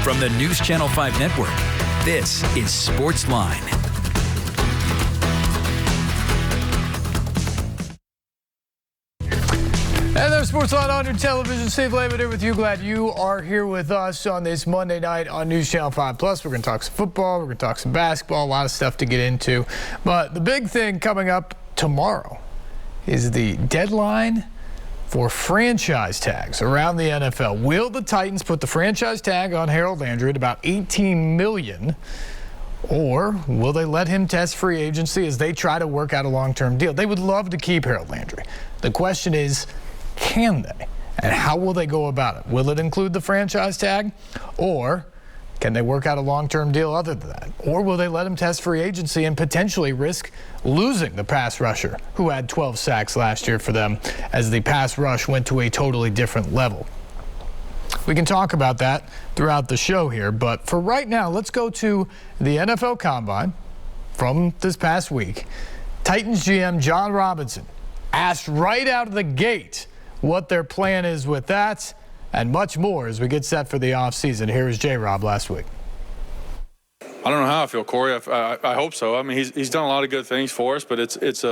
From the News Channel 5 network, this is SportsLine. And there's SportsLine on your television. Steve Layman here with you. Glad you are here with us on this Monday night on News Channel 5 Plus. We're going to talk some football. We're going to talk some basketball. A lot of stuff to get into. But the big thing coming up tomorrow is the deadline for franchise tags around the NFL. Will the Titans put the franchise tag on Harold Landry at about $18 million? Or will they let him test free agency as they try to work out a long-term deal? They would love to keep Harold Landry. The question is, can they? And how will they go about it? Will it include the franchise tag? Or can they work out a long-term deal other than that? Or will they let him test free agency and potentially risk losing the pass rusher who had 12 sacks last year for them as the pass rush went to a totally different level? We can talk about that throughout the show here, but for right now, let's go to the NFL Combine from this past week. Titans GM John Robinson asked right out of the gate what their plan is with that and much more as we get set for the offseason. Here is J-Rob last week. I don't know how I feel, Corey. I hope so. I mean, he's done a lot of good things for us, but there's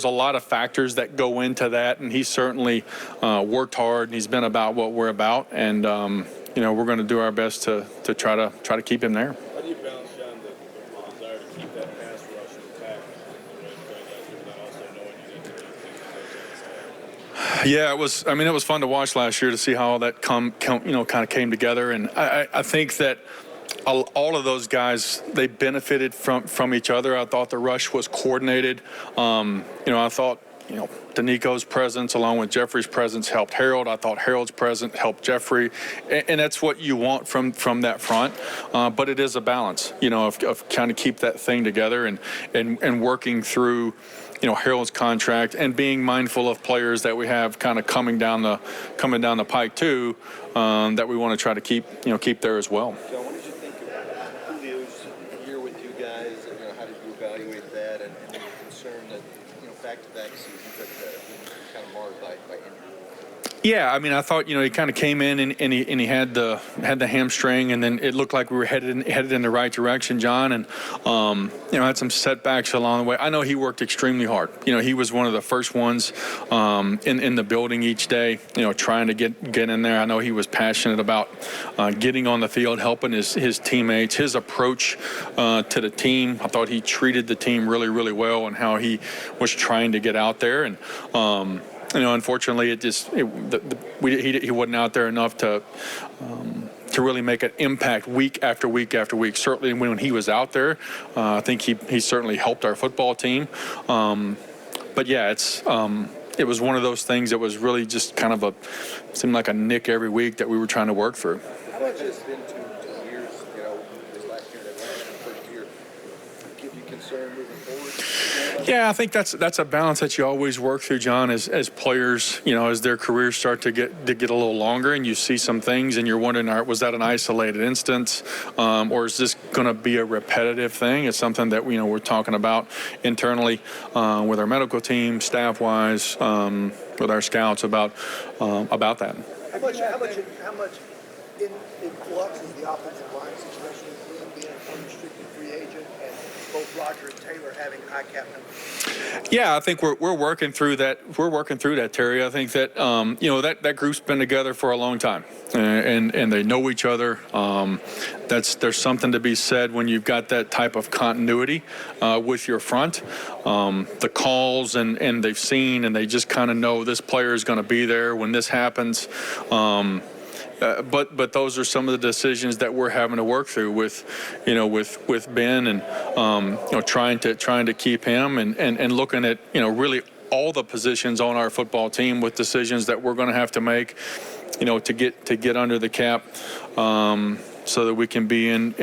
a lot of factors that go into that, and he's certainly worked hard, and he's been about what we're about, and we're going to do our best to try to keep him there. How do you balance, John, the desire to keep that pass rush intact, but also knowing you need to keep things? Yeah, it was fun to watch last year to see how all that kind of came together, and I think that all of those guys, they benefited from each other. I thought the rush was coordinated. I thought Danico's presence along with Jeffrey's presence helped Harold. I thought Harold's presence helped Jeffrey, and that's what you want from that front. But it is a balance, of kind of keep that thing together and working through Harold's contract and being mindful of players that we have kind of coming down the pike too, that we want to try to keep there as well. John, what did you think about Julio's year with you guys? And, how did you evaluate that? And you're concerned that back-to-back seasons that kind of marred by injury. Yeah, I mean, I thought he kind of came in and he had the hamstring, and then it looked like we were headed in the right direction, John, and had some setbacks along the way. I know he worked extremely hard. He was one of the first ones in the building each day, trying to get in there. I know he was passionate about getting on the field, helping his teammates, his approach to the team. I thought he treated the team really, really well, and how he was trying to get out there. And unfortunately, he wasn't out there enough to really make an impact week after week after week. Certainly when he was out there, I think he certainly helped our football team. But yeah, it was one of those things that was really just kind of seemed like a nick every week that we were trying to work through. How much has been 2 years, this last year, that first year, give you concern moving forward? Yeah, I think that's a balance that you always work through, John, as players, as their careers start to get a little longer, and you see some things and you're wondering, was that an isolated instance, or is this going to be a repetitive thing? It's something that we're talking about internally with our medical team, staff-wise, with our scouts about that. How much in flux is the offensive line situation with him being an unrestricted free agent and both Roger and Taylor having high cap numbers? Yeah, I think we're working through that. We're working through that, Terry. I think that that group's been together for a long time, and they know each other. There's something to be said when you've got that type of continuity with your front. The calls and they've seen and they just kind of know this player is going to be there when this happens. But those are some of the decisions that we're having to work through with Ben and trying to keep him and looking at really all the positions on our football team with decisions that we're going to have to make to get under the cap so that we can be in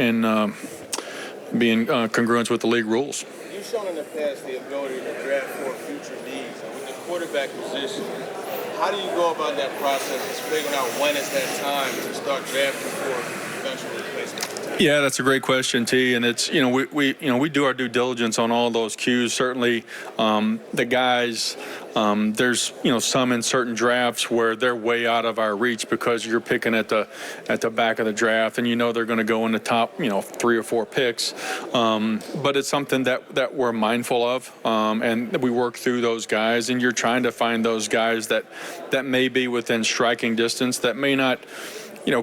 congruence with the league rules. You've shown in the past the ability to draft for future needs, and with the quarterback position, how do you go about that process of figuring out when is that time to start drafting for eventual replacement? Yeah, that's a great question, T. And it's we do our due diligence on all those cues. Certainly, the guys. There's some in certain drafts where they're way out of our reach because you're picking at the back of the draft, and they're going to go in the top 3 or 4 picks. But it's something that we're mindful of, and we work through those guys. And you're trying to find those guys that may be within striking distance, that may not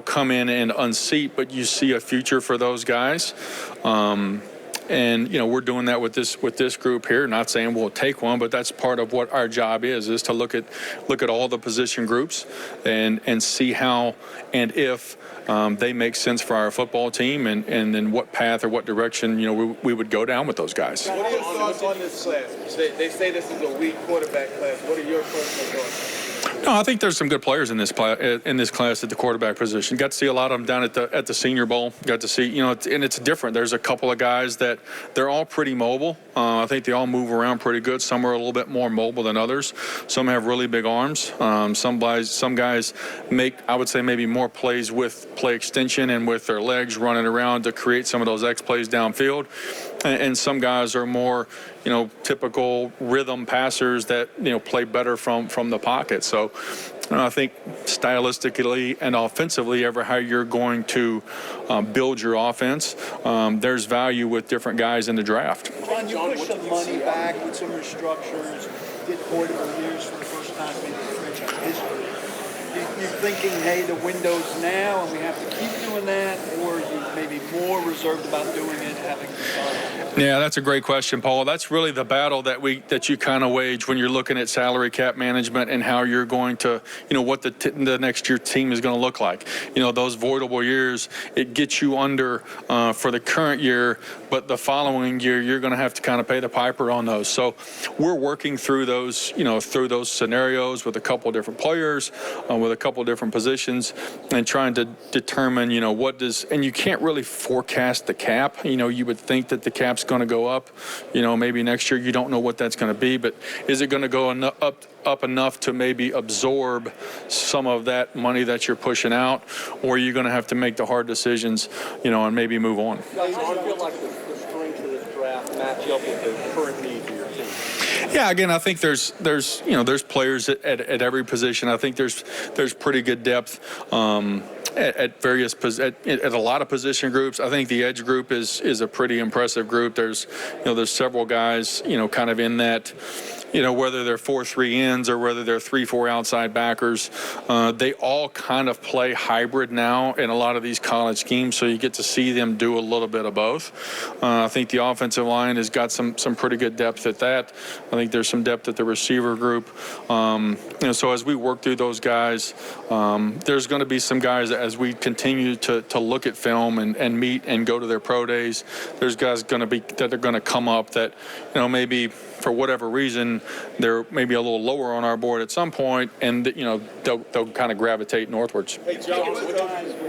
come in and unseat, but you see a future for those guys. And we're doing that with this group here. Not saying we'll take one, but that's part of what our job is to look at all the position groups and see how and if they make sense for our football team, and then what path or what direction we would go down with those guys. What are your thoughts on this class? They say this is a weak quarterback class. What are your personal thoughts? No, I think there's some good players in this class at the quarterback position. Got to see a lot of them down at the Senior Bowl. Got to see, and it's different. There's a couple of guys that they're all pretty mobile. I think they all move around pretty good. Some are a little bit more mobile than others. Some have really big arms. Some guys make, I would say, maybe more plays with play extension and with their legs running around to create some of those X plays downfield. And some guys are more, typical rhythm passers that, play better from the pocket. So I think stylistically and offensively, how you're going to build your offense, there's value with different guys in the draft. John, you pushed some money back with some restructures, did portable years for the first time maybe in franchise history. You're thinking, hey, the window's now and we have to keep doing that, or are you maybe more reserved about doing it, having Yeah, that's a great question, Paul. That's really the battle that you kind of wage when you're looking at salary cap management and how you're going to, what the next year team is going to look like. Those voidable years, it gets you under for the current year, but the following year you're going to have to kind of pay the piper on those. So we're working through those, through those scenarios with a couple different players, with a couple different positions, and trying to determine, and you can't really forecast the cap. You would think that the cap's going to go up, maybe next year. You don't know what that's going to be, but is it going to go up enough to maybe absorb some of that money that you're pushing out, or are you going to have to make the hard decisions, and maybe move on? How do you feel like the strength of this draft match up with the current needs of your team? Yeah, again, I think there's players at every position. I think there's pretty good depth. At a lot of position groups. I think the edge group is a pretty impressive group. There's several guys, kind of in that, whether they're 4-3 ends or whether they're 3-4 outside backers. They all kind of play hybrid now in a lot of these college schemes, so you get to see them do a little bit of both. I think the offensive line has got some pretty good depth at that. I think there's some depth at the receiver group. So as we work through those guys, there's going to be some guys that, as we continue to look at film and meet and go to their pro days, there's guys that are going to come up that, maybe for whatever reason, they're maybe a little lower on our board at some point, and they'll kind of gravitate northwards. Hey, John, what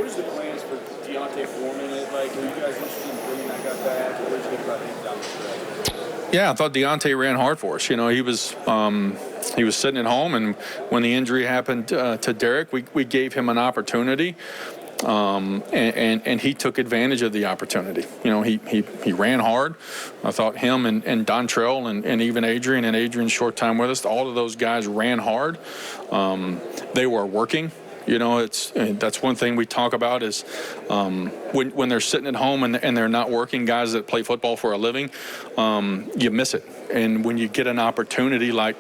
is the plans for Deontay Foreman? Are you guys interested in bringing that guy back, or what do you think about him down the stretch? Yeah, I thought Deontay ran hard for us. He was sitting at home, and when the injury happened to Derek, we gave him an opportunity. And he took advantage of the opportunity. He ran hard. I thought him and Dontrell and even Adrian's short time with us, all of those guys ran hard. They were working. That's one thing we talk about is when they're sitting at home and they're not working, guys that play football for a living, you miss it. And when you get an opportunity like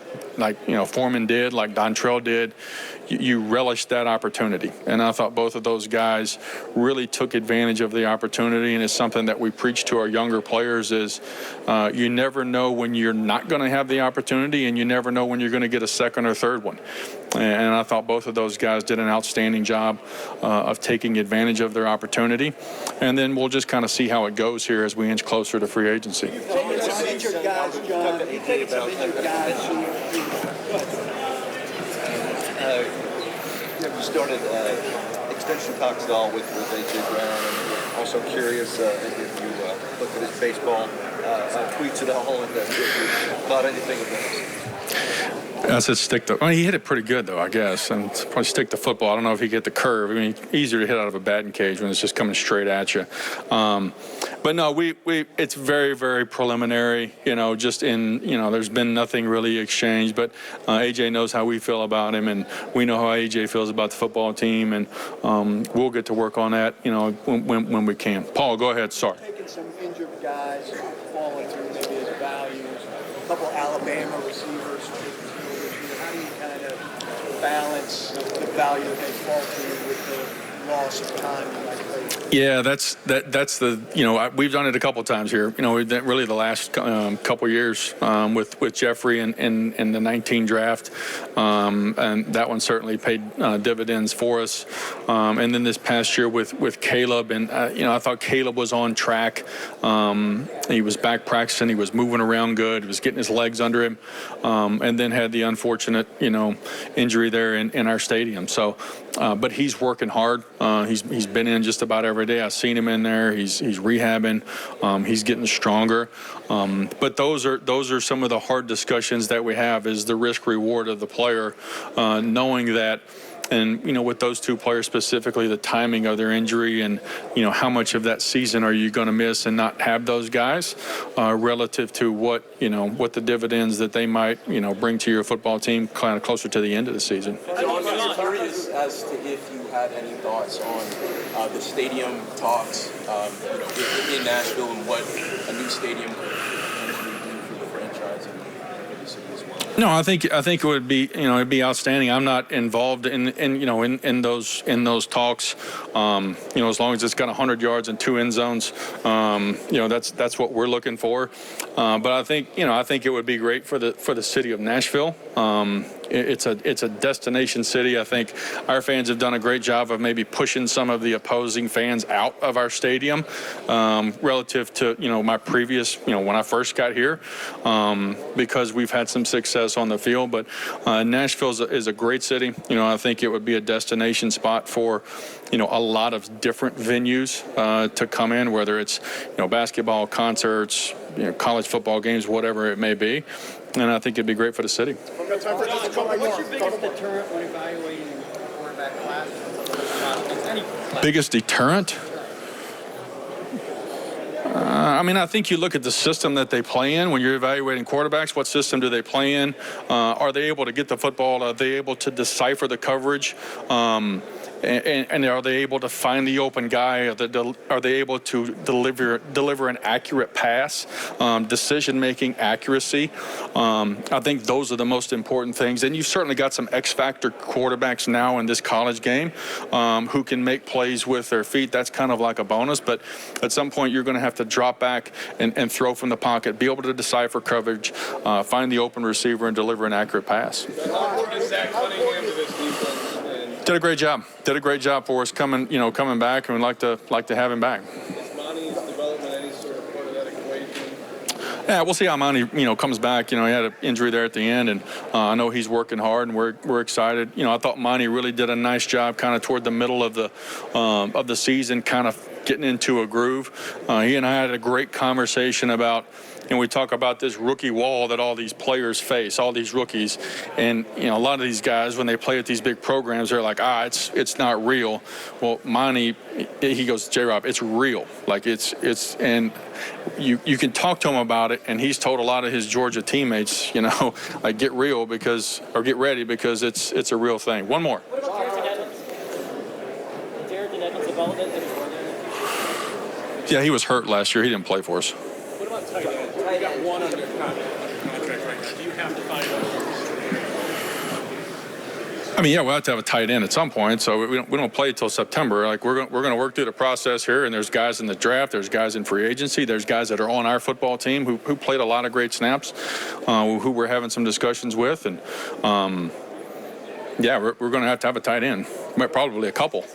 Foreman did, like Dontrell did, you relish that opportunity. And I thought both of those guys really took advantage of the opportunity, and it's something that we preach to our younger players is you never know when you're not going to have the opportunity, and you never know when you're going to get a second or third one. And I thought both of those guys did an outstanding job of taking advantage of their opportunity. And then we'll just kind of see how it goes here as we inch closer to free agency. You've taken some injured guys, John. You've taken some injured guys. You started extension talks at all with A.J. Brown, and also curious if you looked at his baseball tweets at all and if you thought anything of those. I said stick the. I mean, he hit it pretty good though, I guess, and probably stick the football. I don't know if he hit the curve. I mean, easier to hit out of a batting cage when it's just coming straight at you. But no, it's very, very preliminary. Just in there's been nothing really exchanged. But AJ knows how we feel about him, and we know how AJ feels about the football team, and we'll get to work on that. When we can. Paul, go ahead. Sorry. Taking some injured guys, falling through maybe his values. A couple Alabama receivers. How do you kind of balance the value that they fall to with the loss of time you might play? Yeah, that's the we've done it a couple times here. Really the last couple years with Jeffrey and the 19 draft, and that one certainly paid dividends for us. And then this past year with Caleb, and I thought Caleb was on track. He was back practicing. He was moving around good. He was getting his legs under him, and then had the unfortunate injury there in our stadium. So, but he's working hard. He's been in just about every day. I've seen him in there. He's rehabbing. He's getting stronger. But those are some of the hard discussions that we have, is the risk reward of the player, knowing that. And, with those two players specifically, the timing of their injury and, how much of that season are you going to miss and not have those guys relative to what the dividends that they might, bring to your football team kind of closer to the end of the season. I'm curious as to if you had any thoughts on the stadium talks in Nashville and what a new stadium could potentially do for the franchise and for the city as well. No, I think it would be it'd be outstanding. I'm not involved in those talks. As long as it's got 100 yards and 2 end zones, that's what we're looking for. But I think it would be great for the city of Nashville. It's a destination city. I think our fans have done a great job of maybe pushing some of the opposing fans out of our stadium relative to my previous when I first got here, because we've had some success on the field. But Nashville is a great city. I think it would be a destination spot for a lot of different venues to come in, whether it's basketball, concerts, college football games, whatever it may be. And I think it'd be great for the city. What's your biggest deterrent when evaluating quarterback class? Biggest deterrent? I think you look at the system that they play in when you're evaluating quarterbacks. What system do they play in? Are they able to get the football? Are they able to decipher the coverage? And are they able to find the open guy? Are they able to deliver an accurate pass? Decision-making accuracy. I think those are the most important things. And you've certainly got some X-factor quarterbacks now in this college game who can make plays with their feet. That's kind of like a bonus. But at some point, you're going to have to drop back and throw from the pocket, be able to decipher coverage, find the open receiver, and deliver an accurate pass. Did a great job. Did a great job for us coming back, and we'd like to have him back. Is Monty's development any sort of part of that equation? Yeah, we'll see how Monty comes back. He had an injury there at the end, and I know he's working hard, and we're excited. I thought Monty really did a nice job, kind of toward the middle of the season, kind of getting into a groove. He and I had a great conversation about. And we talk about this rookie wall that all these players face, all these rookies. And, a lot of these guys, when they play at these big programs, they're like, it's not real. Well, Monty, he goes, J-Rob, it's real. Like, and you can talk to him about it. And he's told a lot of his Georgia teammates, like, get ready because it's a real thing. One more. What about Darrington Evans' development? Yeah, he was hurt last year. He didn't play for us. What about tight end? You got one under contract right now. Do you have to find out? Yeah, we'll have to have a tight end at some point. So we don't play until September. Like we're going to work through the process here. And there's guys in the draft. There's guys in free agency. There's guys that are on our football team who played a lot of great snaps, who we're having some discussions with. And we're going to have a tight end. Probably a couple.